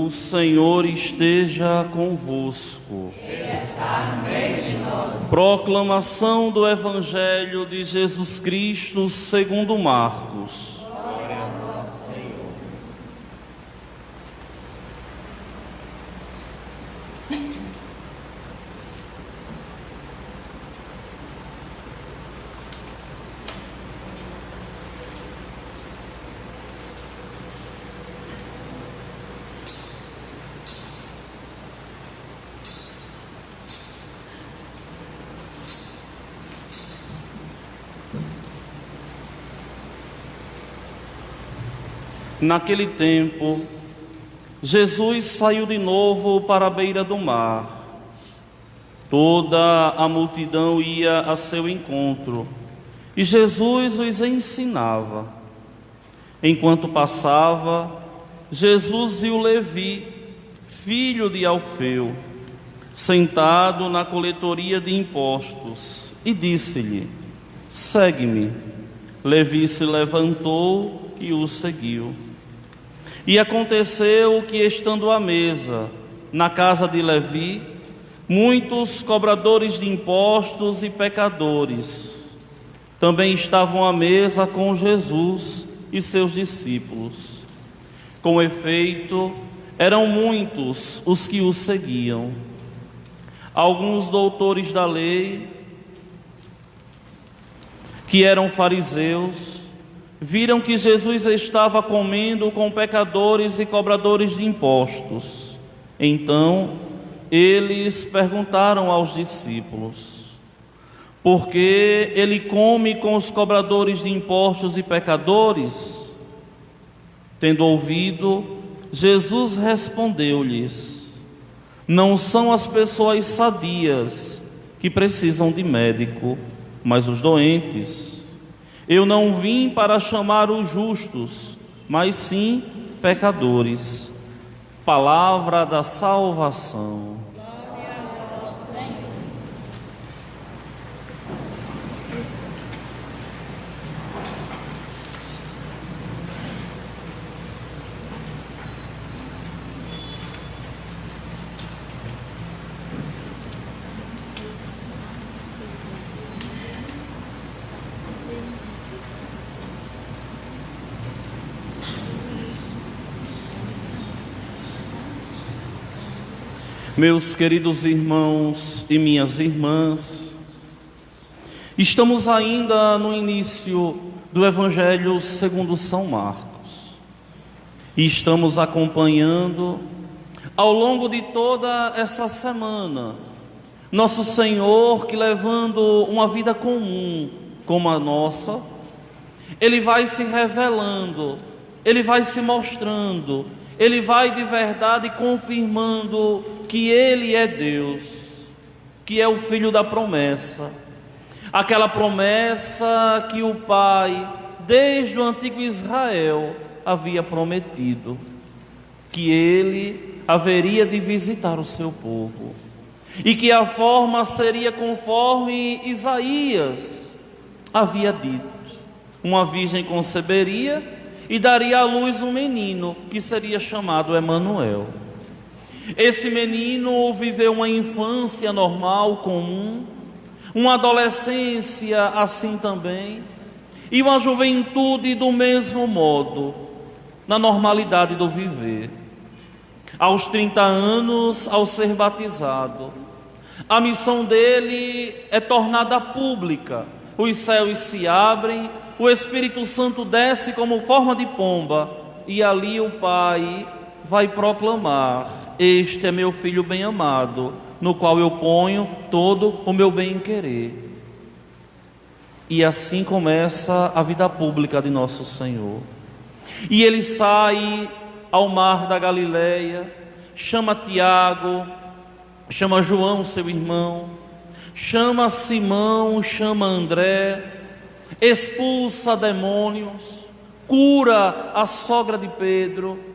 O Senhor esteja convosco. Ele está no meio de nós. Proclamação do Evangelho de Jesus Cristo segundo Marcos. Glória a vós, Senhor. Naquele tempo, Jesus saiu de novo para a beira do mar. Toda a multidão ia a seu encontro, e Jesus os ensinava. Enquanto passava, Jesus viu Levi, filho de Alfeu, sentado na coletoria de impostos, e disse-lhe: segue-me. Levi se levantou e o seguiu. E aconteceu que, estando à mesa, na casa de Levi, muitos cobradores de impostos e pecadores também estavam à mesa com Jesus e seus discípulos. Com efeito, eram muitos os que o seguiam. Alguns doutores da lei, que eram fariseus, viram que Jesus estava comendo com pecadores e cobradores de impostos. Então, eles perguntaram aos discípulos: por que ele come com os cobradores de impostos e pecadores? Tendo ouvido, Jesus respondeu-lhes: não são as pessoas sadias que precisam de médico, mas os doentes. Eu não vim para chamar os justos, mas sim pecadores. Palavra da salvação. Glória a vós, Senhor. Meus queridos irmãos e minhas irmãs, estamos ainda no início do Evangelho segundo São Marcos e estamos acompanhando ao longo de toda essa semana Nosso Senhor, que levando uma vida comum como a nossa, Ele vai se revelando, Ele vai se mostrando, Ele vai de verdade confirmando que Ele é Deus, que é o Filho da promessa. Aquela promessa que o Pai, desde o antigo Israel, havia prometido, que Ele haveria de visitar o seu povo, e que a forma seria conforme Isaías havia dito: uma virgem conceberia e daria à luz um menino, que seria chamado Emanuel. Esse menino viveu uma infância normal, comum, uma adolescência assim também, e uma juventude do mesmo modo, na normalidade do viver. Aos 30 anos, ao ser batizado, a missão dele é tornada pública. Os céus se abrem, o Espírito Santo desce como forma de pomba, e ali o Pai vai proclamar: este é meu Filho bem-amado, no qual eu ponho todo o meu bem-querer. E assim começa a vida pública de nosso Senhor. E ele sai ao mar da Galileia, chama Tiago, chama João, seu irmão, chama Simão, chama André, expulsa demônios, cura a sogra de Pedro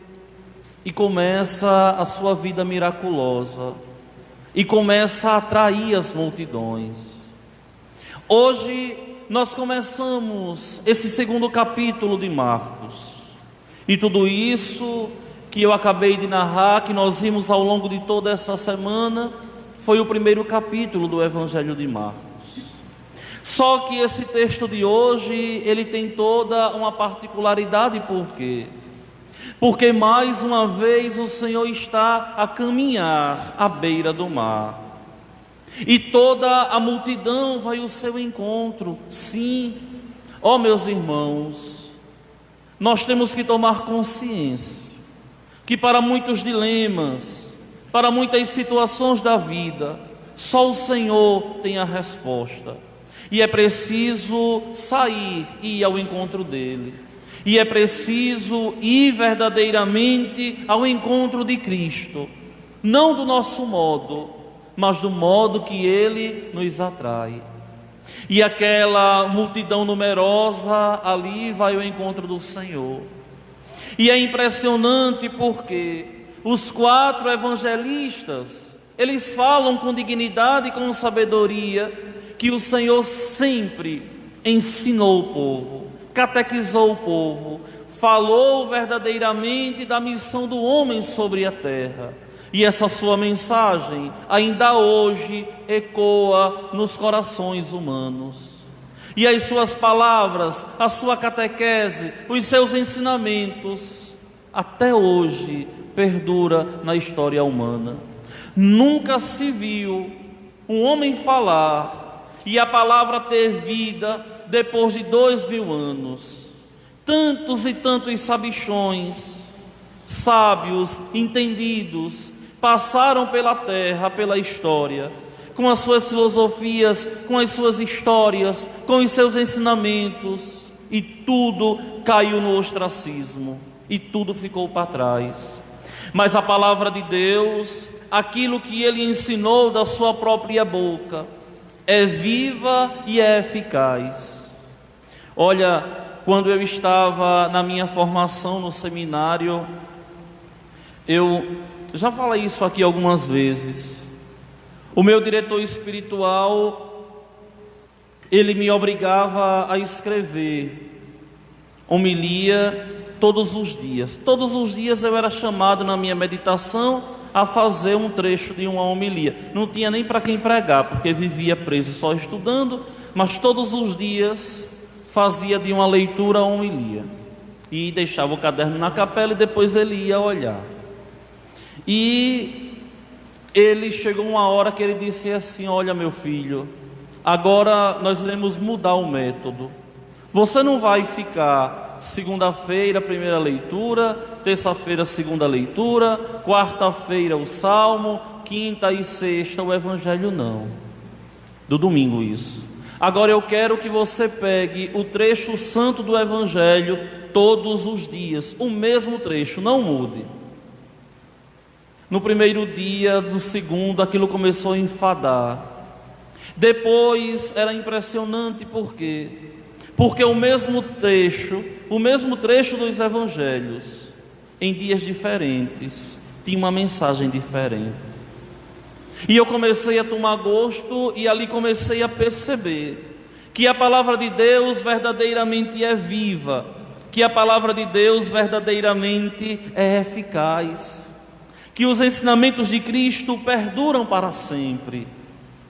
e começa a sua vida miraculosa e começa a atrair as multidões. Hoje nós começamos esse segundo capítulo de Marcos, e tudo isso que eu acabei de narrar, que nós vimos ao longo de toda essa semana, foi o primeiro capítulo do Evangelho de Marcos. Só que esse texto de hoje, ele tem toda uma particularidade. Por quê? Porque mais uma vez o Senhor está a caminhar à beira do mar. E toda a multidão vai ao seu encontro. Sim, ó meus irmãos, nós temos que tomar consciência que para muitos dilemas, para muitas situações da vida, só o Senhor tem a resposta. E é preciso sair e ir ao encontro dele. E é preciso ir verdadeiramente ao encontro de Cristo. Não do nosso modo, mas do modo que ele nos atrai. E aquela multidão numerosa ali vai ao encontro do Senhor. E é impressionante porque os 4 evangelistas, eles falam com dignidade e com sabedoria que o Senhor sempre ensinou o povo, catequizou o povo, falou verdadeiramente da missão do homem sobre a terra. E essa sua mensagem ainda hoje ecoa nos corações humanos. E as suas palavras, a sua catequese, os seus ensinamentos, até hoje perdura na história humana. Nunca se viu um homem falar e a palavra ter vida depois de 2000 anos. Tantos e tantos sabichões, sábios, entendidos, passaram pela terra, pela história, com as suas filosofias, com as suas histórias, com os seus ensinamentos, e tudo caiu no ostracismo, e tudo ficou para trás. Mas a palavra de Deus, aquilo que ele ensinou da sua própria boca, é viva e é eficaz. Olha, quando eu estava na minha formação no seminário, eu já falei isso aqui algumas vezes. O meu diretor espiritual, ele me obrigava a escrever homilia todos os dias. Todos os dias eu era chamado na minha meditação a fazer um trecho de uma homilia. Não tinha nem para quem pregar, porque vivia preso só estudando, mas todos os dias fazia de uma leitura a homilia. E deixava o caderno na capela e depois ele ia olhar. E ele chegou uma hora que ele disse assim: olha meu filho, agora nós iremos mudar o método. Você não vai ficar segunda-feira, primeira leitura, terça-feira, segunda leitura, quarta-feira o Salmo, quinta e sexta o Evangelho, não. Do domingo isso. Agora eu quero que você pegue o trecho santo do Evangelho todos os dias, o mesmo trecho, não mude. No primeiro dia, do segundo, aquilo começou a enfadar. Depois era impressionante, por quê? Porque o mesmo trecho dos evangelhos, em dias diferentes, tinha uma mensagem diferente. E eu comecei a tomar gosto e ali comecei a perceber que a palavra de Deus verdadeiramente é viva, que a palavra de Deus verdadeiramente é eficaz, que os ensinamentos de Cristo perduram para sempre,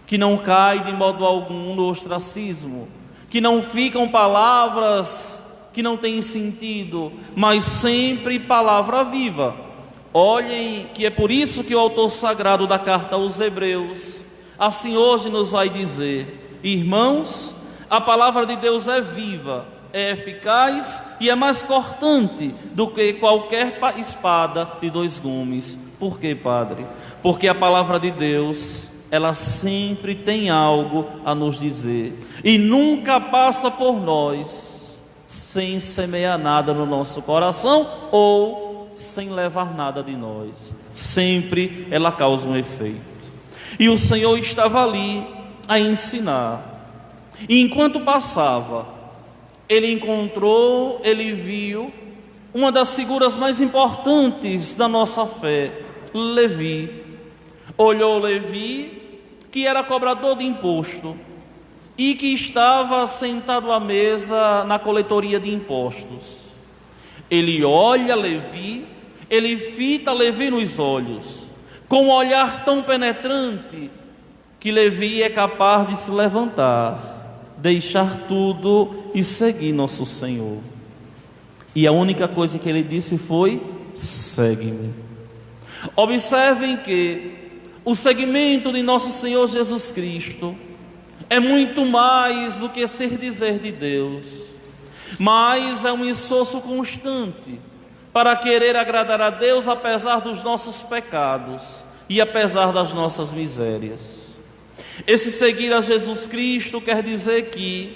que não cai de modo algum no ostracismo, que não ficam palavras que não têm sentido, mas sempre palavra viva. Olhem que é por isso que o autor sagrado da carta aos Hebreus, assim hoje nos vai dizer: irmãos, a palavra de Deus é viva, é eficaz e é mais cortante do que qualquer espada de 2 gumes. Por quê, Padre? Porque a palavra de Deus, ela sempre tem algo a nos dizer e nunca passa por nós sem semear nada no nosso coração ou sem levar nada de nós. Sempre ela causa um efeito. E o Senhor estava ali a ensinar. E enquanto passava, ele encontrou, ele viu uma das figuras mais importantes da nossa fé, Levi. Olhou Levi, que era cobrador de imposto e que estava sentado à mesa na coletoria de impostos. Ele olha Levi ele fita Levi nos olhos, com um olhar tão penetrante, que Levi é capaz de se levantar, deixar tudo e seguir nosso Senhor. E a única coisa que ele disse foi: segue-me. Observem que o seguimento de nosso Senhor Jesus Cristo é muito mais do que ser dizer de Deus, mas é um esforço constante para querer agradar a Deus apesar dos nossos pecados e apesar das nossas misérias. Esse seguir a Jesus Cristo quer dizer que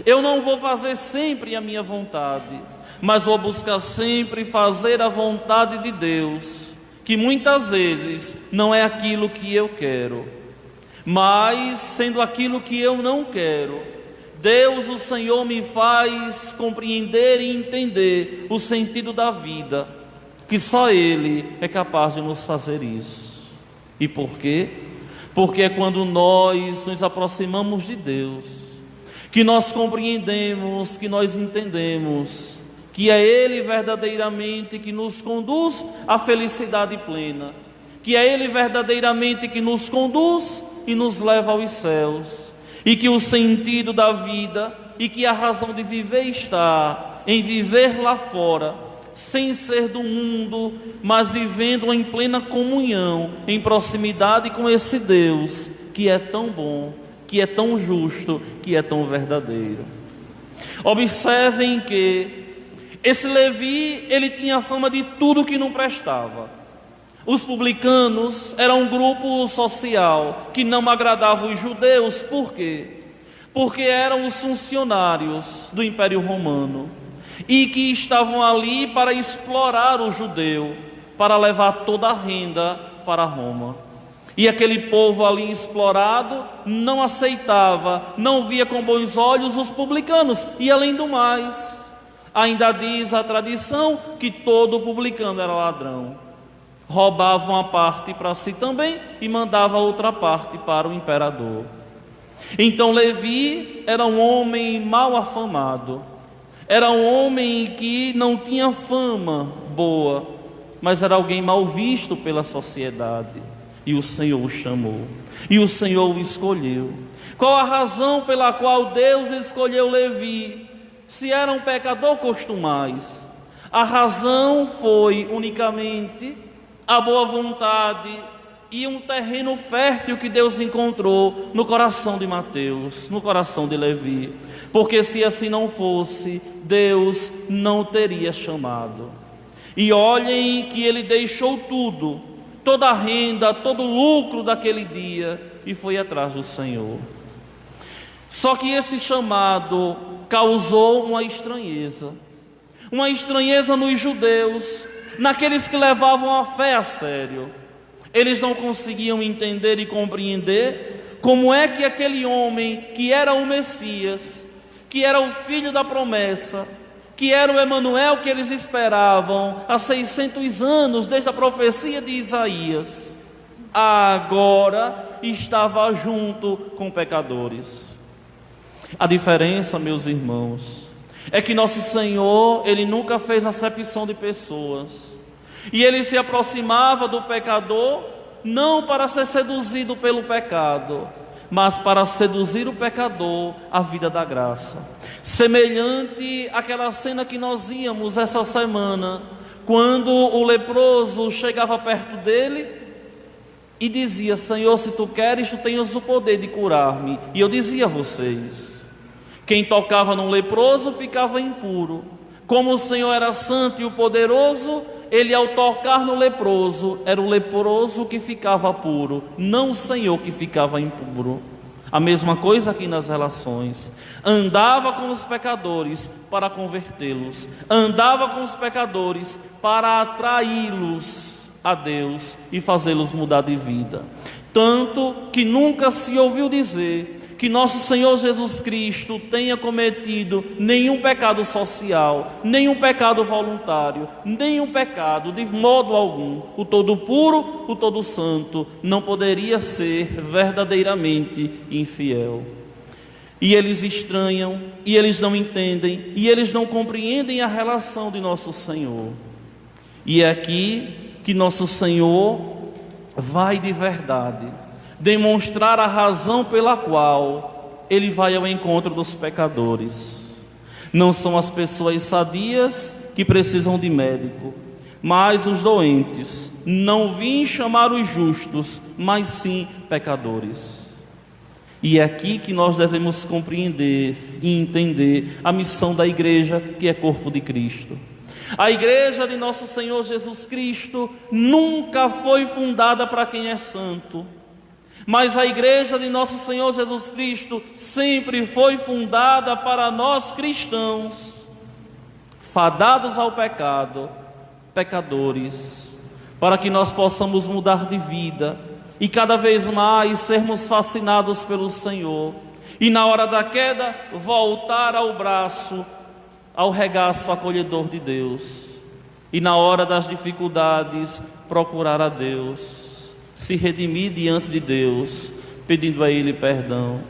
eu não vou fazer sempre a minha vontade, mas vou buscar sempre fazer a vontade de Deus, que muitas vezes não é aquilo que eu quero, mas sendo aquilo que eu não quero, Deus, o Senhor, me faz compreender e entender o sentido da vida, que só Ele é capaz de nos fazer isso. E por quê? Porque é quando nós nos aproximamos de Deus, que nós compreendemos, que nós entendemos que é Ele verdadeiramente que nos conduz à felicidade plena, que é Ele verdadeiramente que nos conduz e nos leva aos céus, e que o sentido da vida e que a razão de viver está em viver lá fora, sem ser do mundo, mas vivendo em plena comunhão, em proximidade com esse Deus que é tão bom, que é tão justo, que é tão verdadeiro. Observem que esse Levi, ele tinha fama de tudo que não prestava. Os publicanos eram um grupo social que não agradava os judeus. Por quê? Porque eram os funcionários do Império Romano e que estavam ali para explorar o judeu, para levar toda a renda para Roma. E aquele povo ali explorado não aceitava, não via com bons olhos os publicanos. E além do mais, ainda diz a tradição que todo publicano era ladrão. Roubava uma parte para si também e mandava outra parte para o imperador. Então Levi era um homem mal afamado, era um homem que não tinha fama boa, mas era alguém mal visto pela sociedade. E o Senhor o chamou, e o Senhor o escolheu. Qual a razão pela qual Deus escolheu Levi? Se era um pecador costumais, a razão foi unicamente a boa vontade e um terreno fértil que Deus encontrou no coração de Mateus, no coração de Levi. Porque se assim não fosse, Deus não teria chamado. E olhem que ele deixou tudo, toda a renda, todo o lucro daquele dia, e foi atrás do Senhor. Só que esse chamado causou uma estranheza nos judeus, naqueles que levavam a fé a sério. Eles não conseguiam entender e compreender como é que aquele homem que era o Messias, que era o filho da promessa, que era o Emanuel que eles esperavam há 600 anos desde a profecia de Isaías, agora estava junto com pecadores. A diferença, meus irmãos, é que nosso Senhor, Ele nunca fez acepção de pessoas. E Ele se aproximava do pecador, não para ser seduzido pelo pecado, mas para seduzir o pecador à vida da graça. Semelhante àquela cena que nós íamos essa semana, quando o leproso chegava perto dele e dizia: Senhor, se tu queres, tu tens o poder de curar-me. E eu dizia a vocês, quem tocava num leproso ficava impuro. Como o Senhor era santo e o poderoso, Ele ao tocar no leproso, era o leproso que ficava puro, não o Senhor que ficava impuro. A mesma coisa aqui nas relações. Andava com os pecadores para convertê-los, andava com os pecadores para atraí-los a Deus e fazê-los mudar de vida. Tanto que nunca se ouviu dizer que nosso Senhor Jesus Cristo tenha cometido nenhum pecado social, nenhum pecado voluntário, nenhum pecado de modo algum. O todo puro, o todo santo, não poderia ser verdadeiramente infiel. E eles estranham, e eles não entendem, e eles não compreendem a relação de nosso Senhor. E é aqui que nosso Senhor vai de verdade demonstrar a razão pela qual Ele vai ao encontro dos pecadores. Não são as pessoas sadias que precisam de médico, mas os doentes. Não vim chamar os justos, mas sim pecadores. E é aqui que nós devemos compreender e entender a missão da igreja, que é corpo de Cristo. A igreja de nosso Senhor Jesus Cristo nunca foi fundada para quem é santo, mas a igreja de nosso Senhor Jesus Cristo sempre foi fundada para nós cristãos, fadados ao pecado, pecadores, para que nós possamos mudar de vida e cada vez mais sermos fascinados pelo Senhor, e na hora da queda voltar ao braço, ao regaço acolhedor de Deus, e na hora das dificuldades procurar a Deus, se redimir diante de Deus, pedindo a Ele perdão.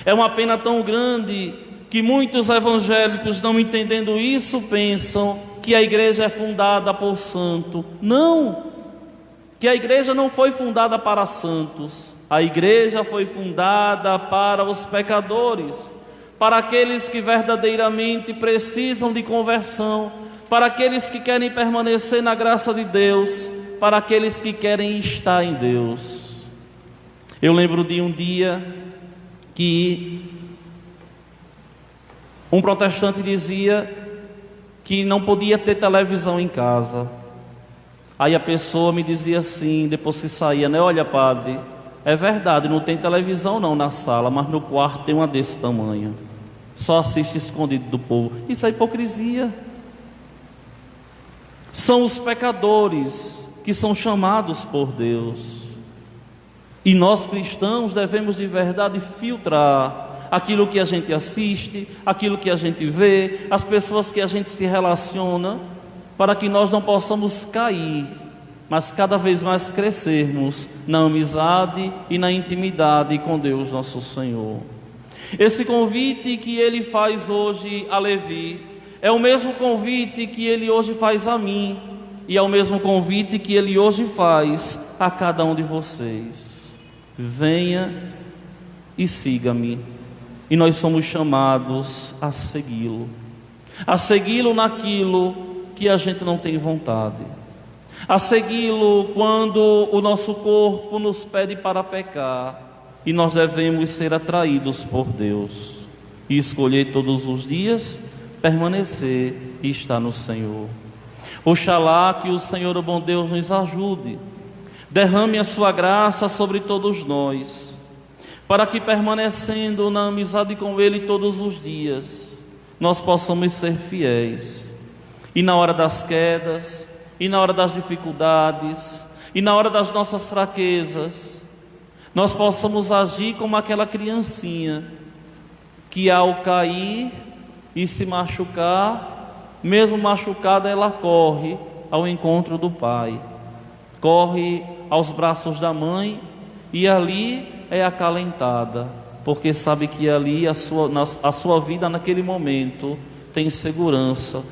É uma pena tão grande que muitos evangélicos, não entendendo isso, pensam que a igreja é fundada por santo. Não, que a igreja não foi fundada para santos. A igreja foi fundada para os pecadores, para aqueles que verdadeiramente precisam de conversão, para aqueles que querem permanecer na graça de Deus, para aqueles que querem estar em Deus. Eu lembro de um dia que um protestante dizia que não podia ter televisão em casa. Aí a pessoa me dizia assim, depois que saía, né? Olha, padre, é verdade, não tem televisão não na sala, mas no quarto tem uma desse tamanho. Só assiste escondido do povo. Isso é hipocrisia. São os pecadores que são chamados por Deus. E nós cristãos devemos de verdade filtrar aquilo que a gente assiste, aquilo que a gente vê, as pessoas que a gente se relaciona, para que nós não possamos cair, mas cada vez mais crescermos na amizade e na intimidade com Deus nosso Senhor. Esse convite que Ele faz hoje a Levi é o mesmo convite que Ele hoje faz a mim, e é o mesmo convite que Ele hoje faz a cada um de vocês. Venha e siga-me. E nós somos chamados a segui-lo naquilo que a gente não tem vontade, a segui-lo quando o nosso corpo nos pede para pecar, e nós devemos ser atraídos por Deus e escolher todos os dias permanecer e estar no Senhor. Oxalá que o Senhor, o bom Deus, nos ajude, derrame a sua graça sobre todos nós, para que, permanecendo na amizade com Ele todos os dias, nós possamos ser fiéis, e na hora das quedas, e na hora das dificuldades, e na hora das nossas fraquezas, nós possamos agir como aquela criancinha que, ao cair e se machucar, mesmo machucada, ela corre ao encontro do Pai, corre aos braços da mãe, e ali é acalentada, porque sabe que ali a sua vida naquele momento tem segurança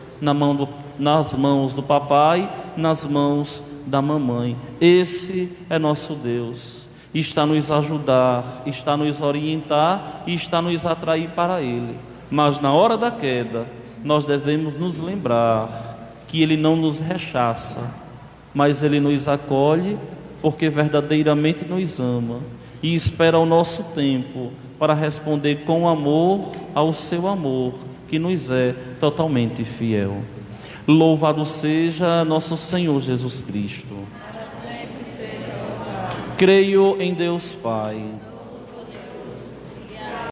nas mãos do papai, nas mãos da mamãe. Esse é nosso Deus, está nos ajudar, está nos orientar e está nos atrair para Ele. Mas na hora da queda, nós devemos nos lembrar que Ele não nos rechaça, mas Ele nos acolhe, porque verdadeiramente nos ama e espera o nosso tempo para responder com amor ao seu amor, que nos é totalmente fiel. Louvado seja nosso Senhor Jesus Cristo. Creio em Deus Pai,